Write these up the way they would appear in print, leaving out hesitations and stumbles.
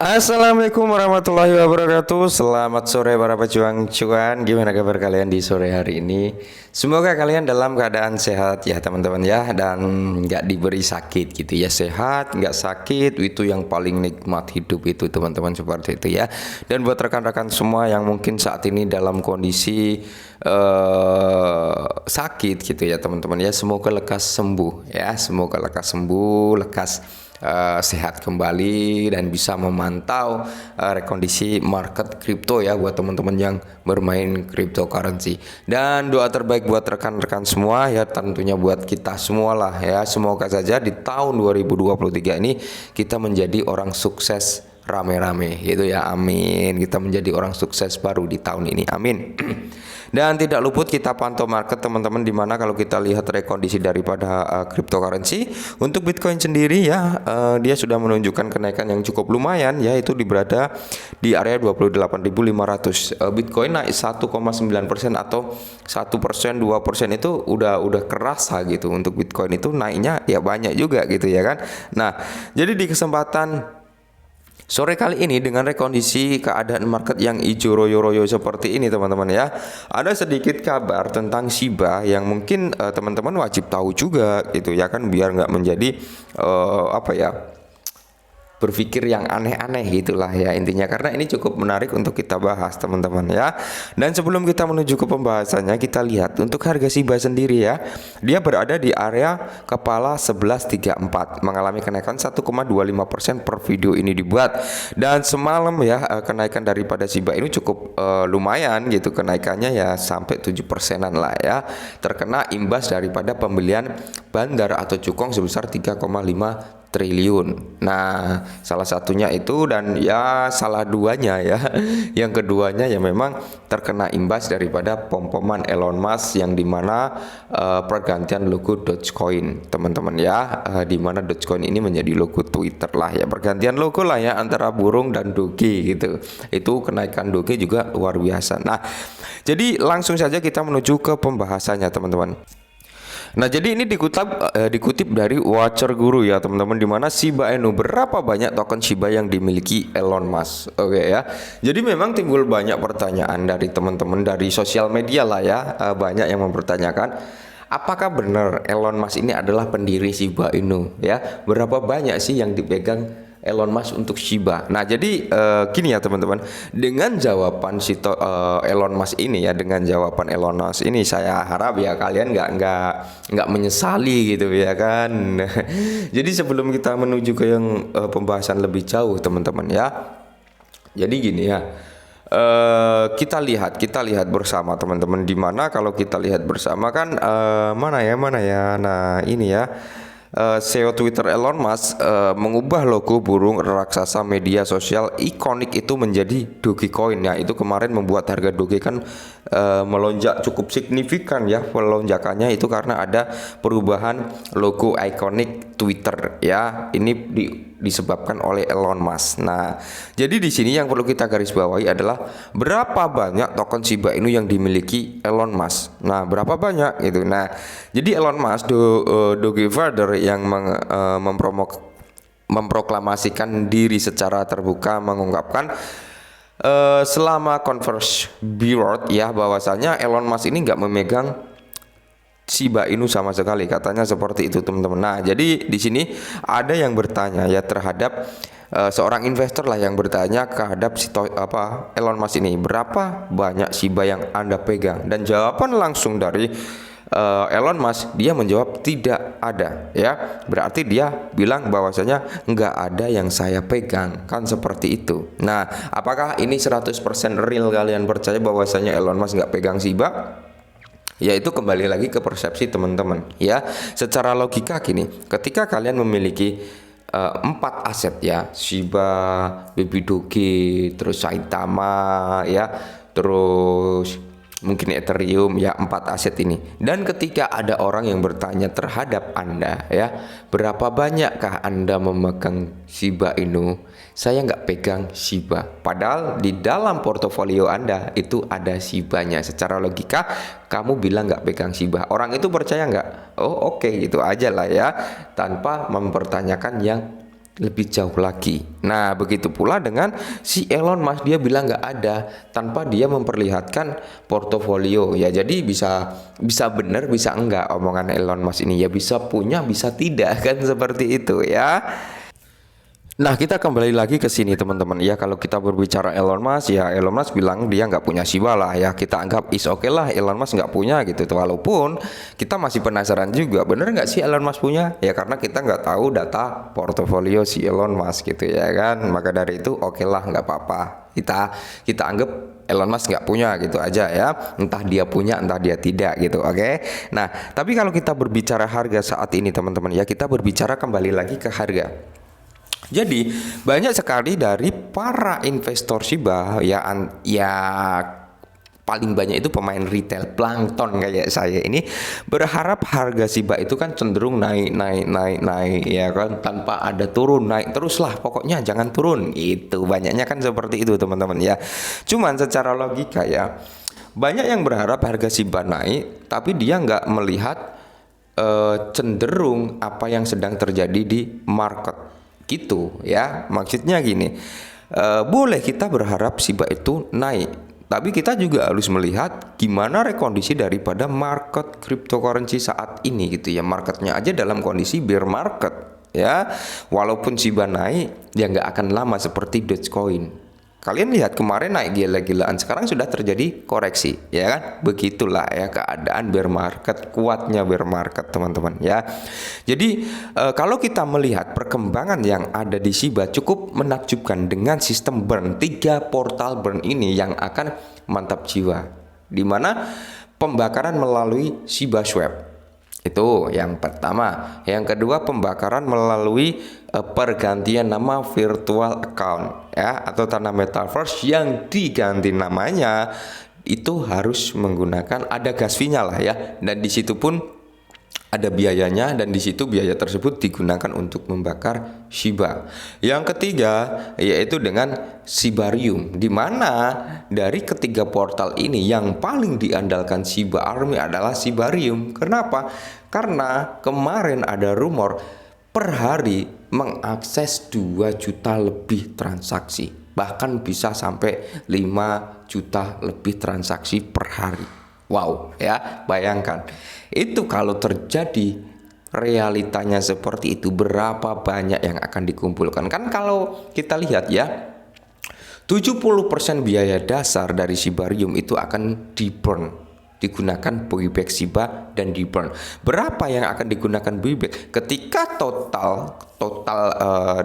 Assalamualaikum warahmatullahi wabarakatuh. Selamat sore para pejuang cuan. Gimana kabar kalian di sore hari ini? Semoga kalian dalam keadaan sehat ya teman-teman ya, dan nggak diberi sakit gitu ya. Sehat nggak sakit itu yang paling nikmat hidup itu teman-teman, seperti itu ya. Dan buat rekan-rekan semua yang mungkin saat ini dalam kondisi sakit gitu ya teman-teman ya, semoga lekas sembuh ya. Semoga lekas sembuh, lekas sehat kembali dan bisa memantau rekondisi market kripto ya buat teman-teman yang bermain cryptocurrency. Dan doa terbaik buat rekan-rekan semua ya, tentunya buat kita semua lah ya. Semoga saja di tahun 2023 ini kita menjadi orang sukses rame-rame gitu ya, amin. Kita menjadi orang sukses baru di tahun ini, amin. Dan tidak luput kita pantau market teman-teman, dimana kalau kita lihat rekondisi daripada cryptocurrency untuk Bitcoin sendiri ya, dia sudah menunjukkan kenaikan yang cukup lumayan, yaitu berada di area 28.500. Bitcoin naik 1,9% atau 1%, 2% itu udah kerasa gitu. Untuk Bitcoin itu naiknya ya banyak juga gitu ya kan. Nah, jadi di kesempatan sore kali ini dengan rekondisi keadaan market yang hijau royo-royo seperti ini teman-teman ya, ada sedikit kabar tentang Shiba yang mungkin teman-teman wajib tahu juga gitu ya kan, biar nggak menjadi apa ya, berpikir yang aneh-aneh gitulah ya intinya, karena ini cukup menarik untuk kita bahas teman-teman ya. Dan sebelum kita menuju ke pembahasannya, kita lihat untuk harga Shiba sendiri ya, dia berada di area kepala 1134, mengalami kenaikan 1,25% per video ini dibuat. Dan semalam ya, kenaikan daripada Shiba ini cukup lumayan gitu, kenaikannya ya sampai 7%-an lah ya, terkena imbas daripada pembelian bandar atau cukong sebesar 3,5 triliun. Nah, salah satunya itu, dan ya salah duanya ya. Yang keduanya ya memang terkena imbas daripada pom-poman Elon Musk, yang dimana pergantian logo Dogecoin teman-teman ya, dimana Dogecoin ini menjadi logo Twitter lah ya, pergantian logo lah ya antara burung dan Doge gitu. Itu kenaikan Doge juga luar biasa. Nah, jadi langsung saja kita menuju ke pembahasannya teman-teman. Nah, jadi ini dikutip dari Watcher Guru ya teman-teman, di mana Shiba Inu, berapa banyak token Shiba yang dimiliki Elon Musk. Oke ya. Jadi memang timbul banyak pertanyaan dari teman-teman dari sosial media lah ya, banyak yang mempertanyakan apakah benar Elon Musk ini adalah pendiri Shiba Inu ya? Berapa banyak sih yang dipegang Elon Musk untuk Shiba. Nah, jadi gini ya teman-teman, dengan jawaban Elon Musk ini ya, dengan jawaban Elon Musk ini, saya harap ya kalian nggak menyesali gitu ya kan. Jadi sebelum kita menuju ke yang pembahasan lebih jauh teman-teman ya, jadi gini ya. Kita lihat bersama teman-teman, dimana kalau kita lihat bersama kan, mana ya, nah ini ya, CEO Twitter Elon Musk mengubah logo burung raksasa media sosial ikonik itu menjadi Dogecoin ya. Itu kemarin membuat harga Doge kan melonjak cukup signifikan ya. Melonjakannya itu karena ada perubahan logo ikonik Twitter ya. Ini disebabkan oleh Elon Musk. Nah, jadi di sini yang perlu kita garis bawahi adalah berapa banyak token Shiba Inu yang dimiliki Elon Musk. Nah, berapa banyak gitu. Nah, jadi Elon Musk Dogefather yang memproklamasikan diri secara terbuka, mengungkapkan selama Converse Bureau ya, bahwasanya Elon Musk ini nggak memegang Shiba Inu sama sekali, katanya seperti itu teman-teman. Nah, jadi di sini ada yang bertanya ya terhadap seorang investor lah yang bertanya terhadap Elon Musk ini, berapa banyak Shiba yang Anda pegang? Dan jawaban langsung dari Elon Musk, dia menjawab tidak ada ya. Berarti dia bilang bahwasanya nggak ada yang saya pegang, kan seperti itu. Nah, apakah ini 100% real, kalian percaya bahwasanya Elon Musk nggak pegang Shiba? Ya, itu kembali lagi ke persepsi teman-teman ya. Secara logika gini, ketika kalian memiliki 4 aset ya, Shiba, Baby Doge, terus Saitama ya, terus mungkin Ethereum ya, 4 aset ini. Dan ketika ada orang yang bertanya terhadap Anda ya, berapa banyakkah Anda memegang Shiba Inu? Saya nggak pegang Shiba, padahal di dalam portofolio Anda itu ada Shibanya. Secara logika kamu bilang nggak pegang Shiba, orang itu percaya nggak? Oh oke, gitu aja lah ya, tanpa mempertanyakan yang lebih jauh lagi. Nah, begitu pula dengan si Elon Musk, dia bilang nggak ada tanpa dia memperlihatkan portofolio. Ya, jadi bisa benar, bisa enggak omongan Elon Musk ini. Ya bisa punya, bisa tidak kan seperti itu ya. Nah, kita kembali lagi ke sini teman-teman ya. Kalau kita berbicara Elon Musk, ya Elon Musk bilang dia nggak punya Shiba lah ya. Kita anggap is oke lah Elon Musk nggak punya gitu. Walaupun kita masih penasaran juga, bener nggak sih Elon Musk punya? Ya karena kita nggak tahu data portofolio si Elon Musk gitu ya kan. Maka dari itu oke lah, nggak apa-apa. Kita anggap Elon Musk nggak punya gitu aja ya. Entah dia punya, entah dia tidak gitu. Oke. Nah, tapi kalau kita berbicara harga saat ini teman-teman ya, kita berbicara kembali lagi ke harga. Jadi banyak sekali dari para investor Shiba ya paling banyak itu pemain retail plankton kayak saya ini berharap harga Shiba itu kan cenderung naik ya kan, tanpa ada turun, naik teruslah pokoknya jangan turun. Itu banyaknya kan seperti itu teman-teman ya. Cuman secara logika ya, banyak yang berharap harga Shiba naik tapi dia nggak melihat cenderung apa yang sedang terjadi di market gitu ya. Maksudnya gini, boleh kita berharap Shiba itu naik, tapi kita juga harus melihat gimana rekondisi daripada market cryptocurrency saat ini gitu ya. Marketnya aja dalam kondisi bear market ya. Walaupun Shiba naik, ya nggak akan lama seperti Dogecoin. Kalian lihat kemarin naik gila-gilaan, sekarang sudah terjadi koreksi, ya kan? Begitulah ya keadaan bear market, kuatnya bear market teman-teman ya. Jadi kalau kita melihat perkembangan yang ada di Shiba cukup menakjubkan dengan sistem burn, 3 portal burn ini yang akan mantap jiwa. Dimana pembakaran melalui Shiba Swap. Itu yang pertama. Yang kedua, pembakaran melalui pergantian nama virtual account ya, atau tanah metaverse yang diganti namanya itu harus menggunakan, ada gas fee-nya lah ya, dan di situ pun ada biayanya, dan di situ biaya tersebut digunakan untuk membakar Shiba. Yang ketiga yaitu dengan Shibarium, di mana dari ketiga portal ini yang paling diandalkan Shiba Army adalah Shibarium. Kenapa? Karena kemarin ada rumor per hari mengakses 2 juta lebih transaksi, bahkan bisa sampai 5 juta lebih transaksi per hari. Wow ya, bayangkan itu kalau terjadi realitanya seperti itu, berapa banyak yang akan dikumpulkan. Kan kalau kita lihat ya, 70% biaya dasar dari Shibarium itu akan di-burn, digunakan buyback Shiba dan di-burn. Berapa yang akan digunakan buyback? Ketika total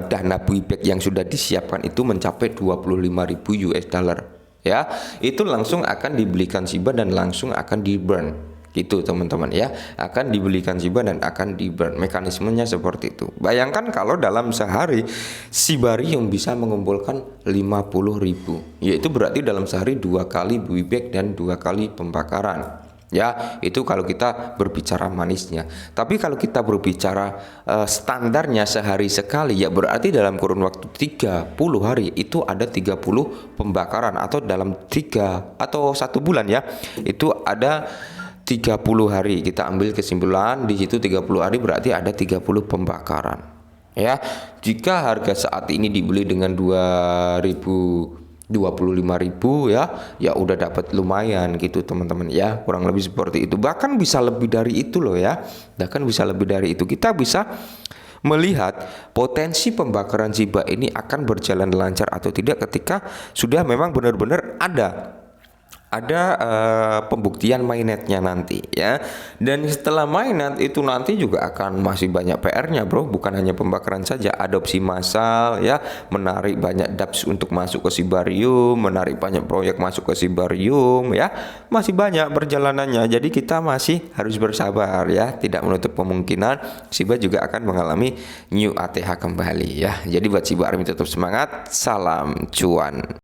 dana buyback yang sudah disiapkan itu mencapai 25.000 US dollar ya, itu langsung akan dibelikan Shiba dan langsung akan di-burn gitu teman-teman ya. Akan dibelikan Shiba dan akan di-burn, mekanismenya seperti itu. Bayangkan kalau dalam sehari Shibarium bisa mengumpulkan 50.000, yaitu berarti dalam sehari 2 kali buyback dan 2 kali pembakaran ya. Itu kalau kita berbicara manisnya. Tapi kalau kita berbicara standarnya sehari sekali, ya berarti dalam kurun waktu 30 hari itu ada 30 pembakaran, atau dalam 3 atau 1 bulan ya, itu ada 30 hari. Kita ambil kesimpulan di situ 30 hari berarti ada 30 pembakaran ya. Jika harga saat ini dibeli dengan 25.000 ya udah dapat lumayan gitu teman-teman ya, kurang lebih seperti itu. Bahkan bisa lebih dari itu loh ya, bahkan bisa lebih dari itu. Kita bisa melihat potensi pembakaran Shiba ini akan berjalan lancar atau tidak ketika sudah memang benar-benar ada pembuktian mainnetnya nanti ya. Dan setelah mainnet itu nanti juga akan masih banyak PR-nya bro, bukan hanya pembakaran saja, adopsi massal ya, menarik banyak dApps untuk masuk ke Shibarium, menarik banyak proyek masuk ke Shibarium ya, masih banyak perjalanannya. Jadi kita masih harus bersabar ya, tidak menutup kemungkinan Shiba juga akan mengalami new ATH kembali ya. Jadi buat Shiba Army tetap semangat, salam cuan.